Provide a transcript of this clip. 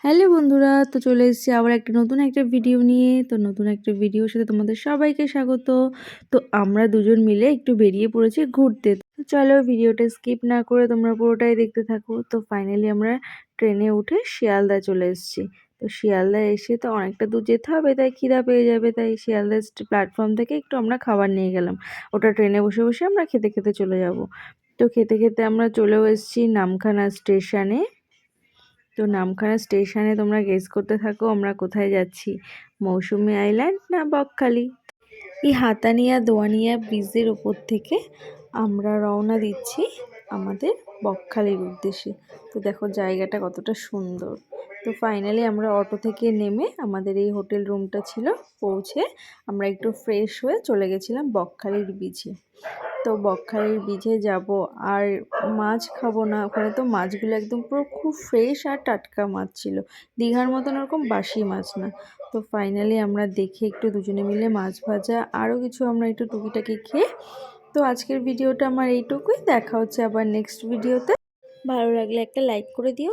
Hello বন্ধুরা, তো চলে এসেছি আবার একটা নতুন একটা ভিডিও নিয়ে। তো নতুন একটা ভিডিওর সাথে তোমাদের সবাইকে স্বাগত। তো আমরা দুজন মিলে একটু বেরিয়ে পড়েছি ঘুরতে। তো চলো ভিডিওটা স্কিপ না করে তোমরা পুরোটাই দেখতে থাকো। তো ফাইনালি আমরা ট্রেনে উঠে শিয়ালদা চলে এসেছি। তো শিয়ালদা এসে তো অনেকটা দূর যেতে হবে, তাই খিদা পেয়ে যাবে, তাই শিয়ালদা প্ল্যাটফর্ম থেকে একটু আমরা খাবার নিয়ে গেলাম। ওটা ট্রেনে বসে বসে আমরা খেতে খেতে চলে যাব। তো খেতে খেতে আমরা চলেও এসেছি নামখানা স্টেশনে। তো নামখানা স্টেশনে তোমরা গেস করতে থাকো আমরা কোথায় যাচ্ছি, মৌসুমী আইল্যান্ড না বকখালি। এই হাতানিয়া দোয়ানিয়া ব্রিজের ওপর থেকে আমরা রওনা দিচ্ছি আমাদের বকখালির উদ্দেশ্যে। তো দেখো জায়গাটা কতটা সুন্দর। তো ফাইনালি আমরা অটো থেকে নেমে আমাদের এই হোটেল রুমটা ছিল পৌঁছে আমরা একটু ফ্রেশ হয়ে চলে গেছিলাম বকখালির বিচে। তো বকখালির বিচে যাব আর মাছ খাবো না, ওখানে তো মাছগুলো একদম পুরো খুব ফ্রেশ আর টাটকা মাছ ছিল, দীঘার মতন ওরকম বাসি মাছ না। তো ফাইনালি আমরা দেখে একটু দুজনে মিলে মাছ ভাজা আরও কিছু আমরা একটু টুকিটাকি খেয়ে, তো আজকের ভিডিওটা আমার এইটুকুই। দেখা হচ্ছে আবার নেক্সট ভিডিওতে। ভালো লাগলে একটা লাইক করে দিও।